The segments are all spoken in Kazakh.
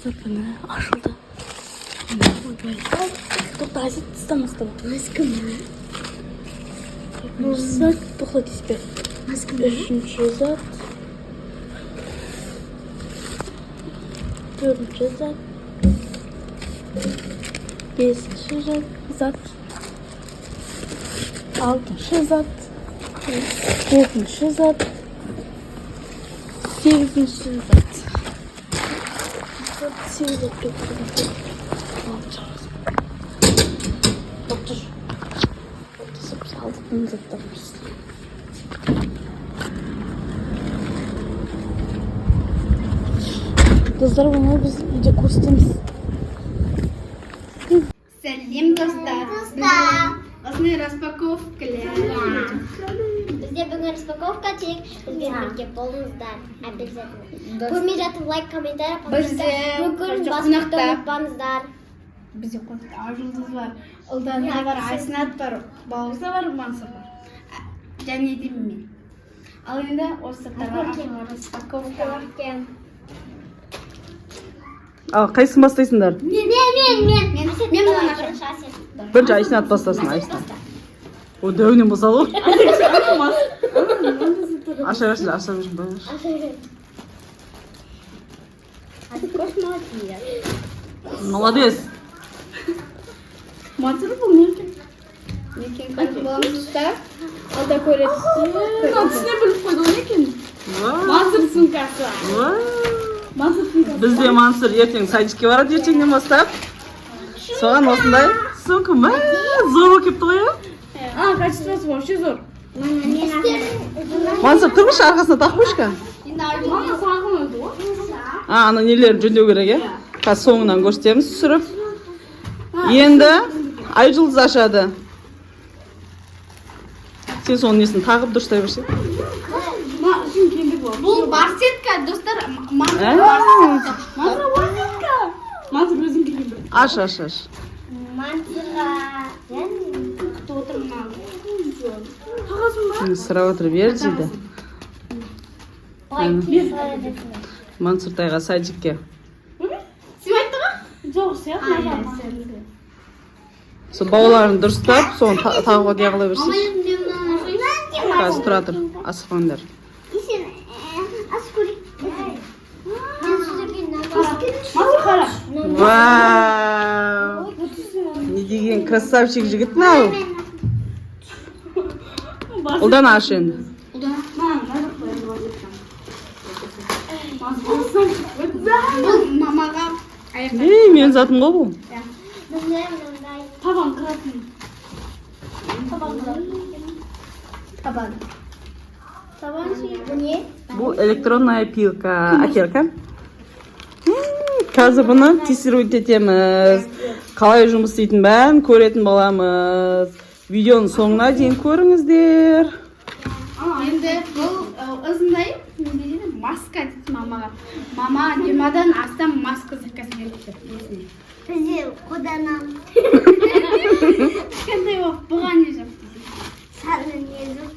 Sapını aşıldı. To'xta, istamastım. Maskami. Zat to'xta tezbe. Maskami. Üçüncü zat. Dördüncü zat. Beşinci zat. Altıncı zat. Yedinci zat. Sekizinci zat. Sekiz zat to'xta. Doktor. Doktor aldıklarını zıplamış. Kızlar bunu biz video koştuğumuz. Salam dostlar. Osmay распаковка. Bizde bugün распаковка çek. Bizde birlikte bolunuzlar. Обязательно. Көрмей жатып лайк, комментарий yapыңыздар. Bugün басып unutпаңыздар. Bizde konukta Arjul'duz var. Ildan var, Aysinat var. Bağırsa var, Mansur var. Және де мен. Ал енді осы сырттарға распаковка. Ал қайсысын бастайсыңдар? Мен мынаны ашамын. Бірінші Айсынат бастасын, Айсынат. О, дәуінен басалы ғой. Аша берсін, аша берсін. Молодец. Мансур бұл не екен? Некен қайтып боламыз достар. Алда көреді. Түсіне біліп қойды ол екен? Мансур сумкасы. Мансур сумкасы. Бізде Мансур ертең садикке барады ертеңнен бастап. Соған осындай сумка зор болып кепті ғой, А, качествосы вообще зор. Мансур тұрмыш арқасына тақпышка. Мама сағын өді ғой. Ана нелерін жөндеу керек, Қазір соңынан көрсетеміз түсіріп. Енді Айжұлдыз ашады. Сен соның несін тағып дұрыстай берсең. Бұл барсетка, достар. Мансур барсетка. Мансур өзің келген бір. Аш. Мансурға Күтіп отырмын. Сұрап отыр, бер дейді. лайк. Мансұртайға садикке. Сен айтты ғой? Жоқ, сияқты. Сол бауларын дұрыстап, соны тағуға қағыла берсең. Қазір тұра тұр, асықпаңдар. Мансур қара. Вау! Не деген красавчик жігіт мынау. Ұлдан аш енді. Бұл мамаға аяқ. Ей, мен затым ғой бұл. Табан қыратын. Табан Bu ne? Бұл электронная пилка. Әкелка. Қазір бұны тестировать етеміз. Қалай жұмыс істейтін бәрін көретін боламыз. Видеоның соңына дейін көріңіздер. Енді бұл осындай маска дейді мамаға. Мама 20-дан астам маска заказ беріпті. Бізде қоданам. Кішкентай болып бұған не жоқ. Саны не жоқ.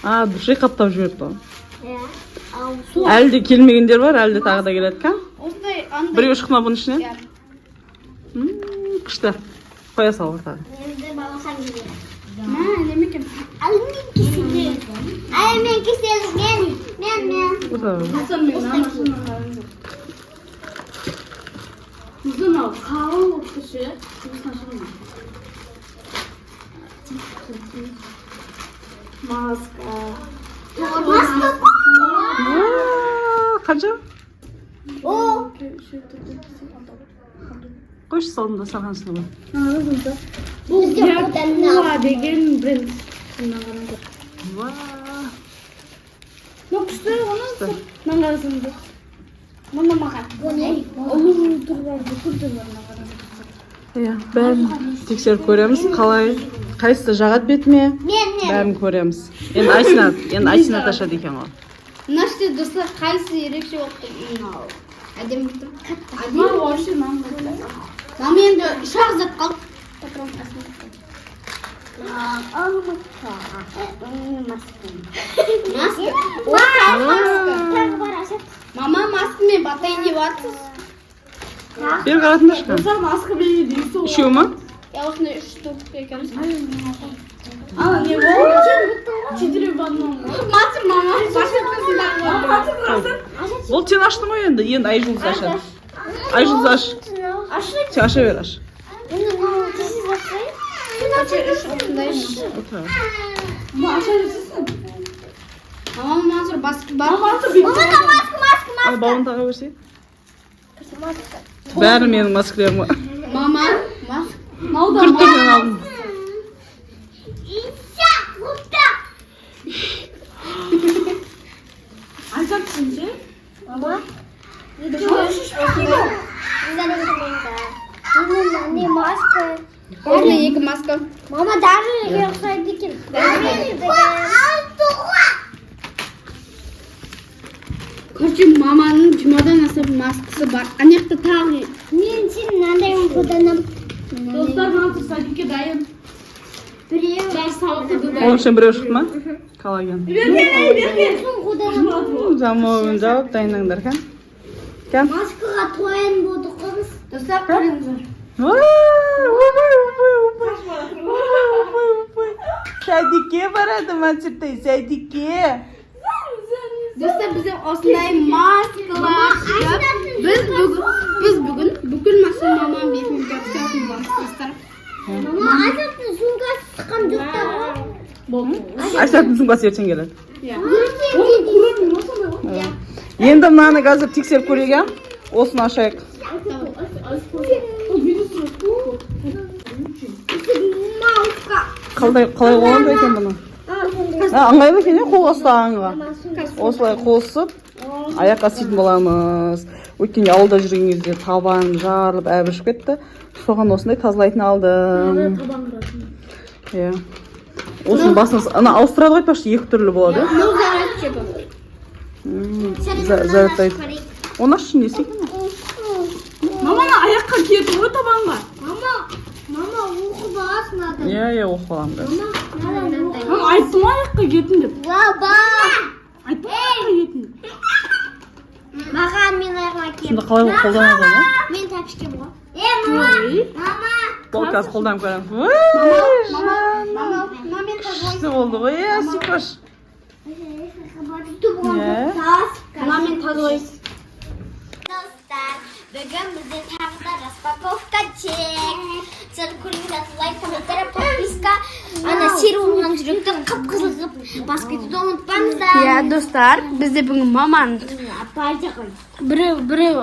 Дұршай қаптап жіберді ол. Иә. Әлі де келмегендер бар, әлі де тағы да келеді ка? Осындай андай. Біреу шықма бұның ішіне? Күшті. Қоя сал ортаға. Енді балахан келеді. Әлеме кем. Мен кеселі. Мен кеселі. Мен. Осыны мен намашының жоқ. Мұзын ау, қауыл өтті ше. Жұмыстан шығын. Маска. Қанша? О. Қойшы салында саған сынығы. Бұл Бізде қоданам. Якула деген бренд. Күшті оны наңғарысыңды. Мұны маған. Bu ne? Ұлы тұрбарды күртілеріне қарады. Бәрін тексеріп көреміз. Қалай? Қайсысы жағат бетіме? Мен. Бәрін көреміз. Енді Айсынат ашады екен ғой. Мына іште достар қайсы ерекше болып тұр? Әдемі тұр. Әдемі вообще нам енді үш ақ зат қалды. Мама маскамен батайын деп жатсыз. Бері қаратыңдаршы қан. Достар маска береді дейсіз. Үшеу ма? Я осындай 3 штук екенбіз. Ана не болды? 4 банан. Матыр мама. Бұл сен аштың ғой енді. Енді Айжұлдыз ашады. Айжұлдыз аш. Сен аша бер, аш. Мама матыр басып бар. Ана балын таға берсе. Бәрі менің маскілерім ғой. Мама мас. Күрттерден алдым. Айтсаңшы ше? Мама? Можно 2 маска. Мама даже ұқсайды екен. Короче, маманың жұмадан асып маскасы бар. Анекті тағы. Мен сен мынандайын қолданам. Достар мына садикке дайын. Біреу. Жас сабақты да дайын. Оның ішінен біреу шықты ма? Коллаген. Соң қолданам. Замауын жауып дайындаңдар қан. Қан. Маскаға тойын болды қыз. Достар қараңыздар. Сәдикке барады Мансұртай, сәдикке. Достар бізде осындай маскалар шығып. Біз бүгін бүкіл маска маманың бетіне жапсыратын боламыз достар. Мама, Айсаттың сумкасы шыққан жоқта ғой. Айсаттың сумкасы ертең келеді. Ертең Енді мынаны қазір тексеріп көрейік, а? Осыны ашайық. Қалай қоланды екен бұны? Аңғайлы екен, қолға ұстағанға. Осылай қосып, аяққа істейтін боламыз. Өйткені ауылда жүрген кезде табан жарылып әбішіп кетті. Соған осындай тазалайтын алдым. Иә. Осының басыңыз, ана ауыстырады ғой, пашты 2 түрлі болады. Зараттайды. Оны ашшы не істейді? Маманы аяққа киетін ғой табанға. Мама, оқы бағасын ады. Иә, оқып аламын. Мама айттым ғой аяққа киетін деп. Баба! Айттым ғой аяққа киетін деп. Маған мен аяққа кием. Сонда қалай қолданады ғой? Мен тәпішке болған. Мама! Бұл қазір қолданып көремін. Күшті болды ғой, иә, сипаш. Мамамен тазалайсыз. Dostlar, bugün бізде тағы да распаковка чек. Сіз көріңіздер, лайк, комментарий, подписка. Ана серуымнан жүректі қып-қызыл қып басып кетуді ұмытпаңыздар. Иә, достар, бізде бүгін маманың Апайда ғой. біреу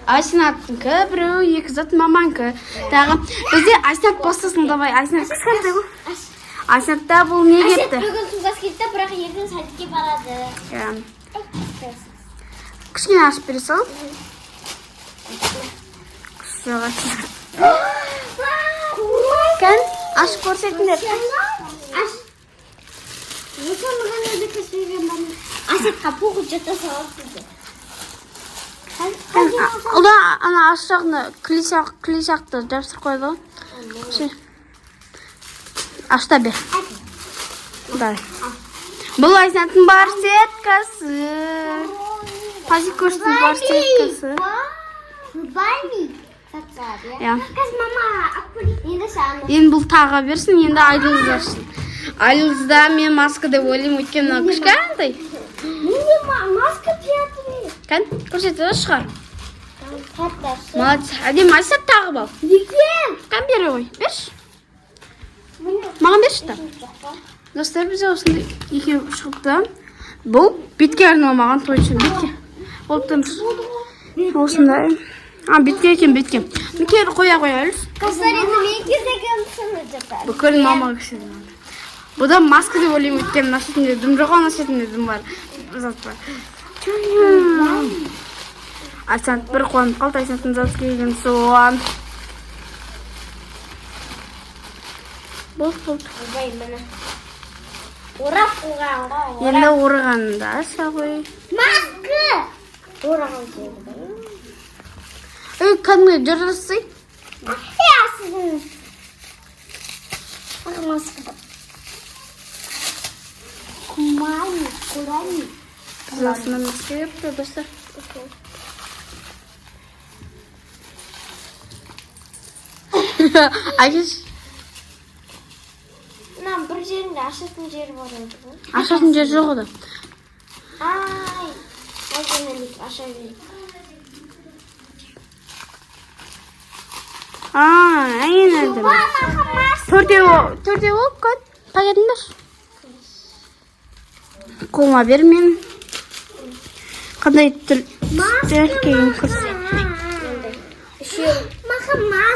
Айсенаттікі, біреу Екізат маманкі. Тағы бізде Айсенат бастасын, давай. Айсенат кішкентай ғой. Айсенатта бұл не кетті? Бүгін сугас кетті, бірақ ертең садикке барады. Кішкене ашып бере сал. Кән, ашып көрсетіңдер. Асетқа пуғы жата салып дейді. Ода ана ашық жағына клишақты жабыстырып қойды ғой. Ашта бер. Дай. Бұл Айсенаттың бар сеткасы. Пазик көрсетің бар сеткасы. Ja. Енді бұл таға берсін, енді Айдылыз ашсын. Айдылызда мен маска деп ойлаймын, өйткені мынау кішкентай. Маска пиятный. Кән, көрсетеді шығар. Молодец. Әдем Айсат тағып ал. Кән бере ғой, берші. Маған берші та. Достар, бізде осындай екеу шығыпты. Бұл бетке арналмаған той үшін бетке. Болып тұрмыз. Осындай. Бетке екен, бетке. Нүкері қоя әліз. Қыздар енді мен кездеген сыны жатар. Бүкіл мамаға кішеді. Бұда маска деп ойлаймын, өткен мына шетінде дым жоқ, ана шетінде дым бар. Зат бар. Айсант бір қуанып қалды, Айсанттың зат келген соған. Болды. Орап қойғанға. Енді орағанында аша ғой. Маска! Ораған келді. Кәдімгі жүрісі. Иә, сіздің. Маска. Кумани, курани. Қызыласынан істеп тұр, достар. Айгеш, Мына бір жерінде ашатын жері бар еді ғой. ашатын жер жоқ еді. Ай, айгенелік аша берейік. Айын әлді. Төртеу болып көт. Пакетіңдер. Қолыма бер мен. Қандай түрлер кейін көрсетейін.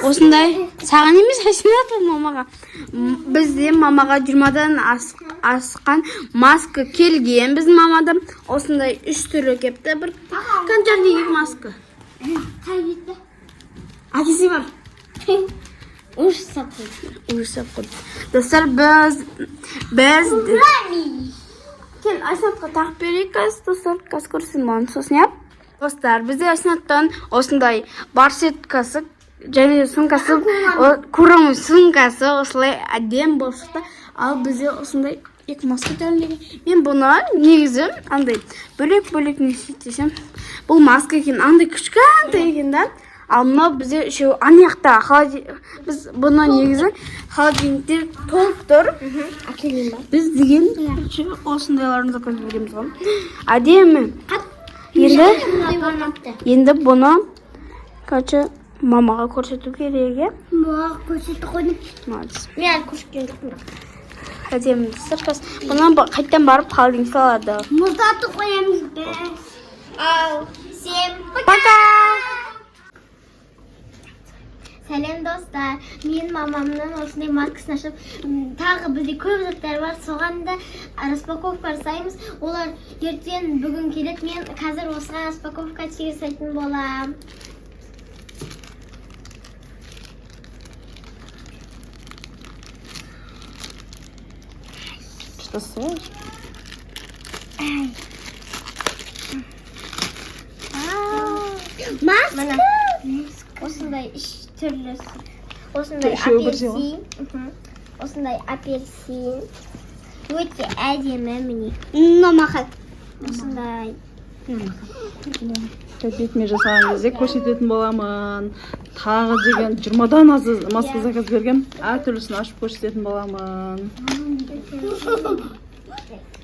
Осындай саған емес әсенат ол мамаға. Бізде мамаға 20-дан асқан маска келген. Біздің мамада осындай 3 түрі кепті. Бір қаншар деген маска. Қайбетті. Әкесі бар. Ұрсап қойды. Ұрсап қойды. Достар, біз Кел, Айсенатқа тақ берейік, достар. Қаз көрсін маған сосын, еп. Достар, бізде Айсенаттан осындай бар сеткасы және сумкасы, курамы сумкасы осылай әдем болып шықты. Ал бізде осындай екі маска тәрілеген. Мен бұны негізі андай бөлек-бөлек не істесем. Бұл маска екен, андай кішкентай екен да. Ал мынау бізде үшеу анаяқта біз бұны негізі холодильникте толып тұр. Біз деген осындайларын заказ береміз ғой. Әдемі. Енді бұны мамаға көрсету керек. Мамаға көрсету қойдым. Мен көрсеткендікпін. Әдемі. Бұны қайттан барып холодильник салады. Мұздатып қоямыз біз. Ал, всем Пока! Сәлем достар, мен мамамның осындай маскасын ашып, тағы бізде көп заттар бар, соған да распаковка жасаймыз. Олар ертең бүгін келеді, мен қазір осыған распаковка жасайтын болам. Что сэр? Маска! Осындай түрлі. Осындай апельсин. Осындай апельсин. Өте әдемі міне. Намақат. Осындай. Бетіме жасаған кезде көрсететін боламын. Тағы деген 20-дан аз маска заказ берген. Әр түрлісін ашып көрсететін боламын.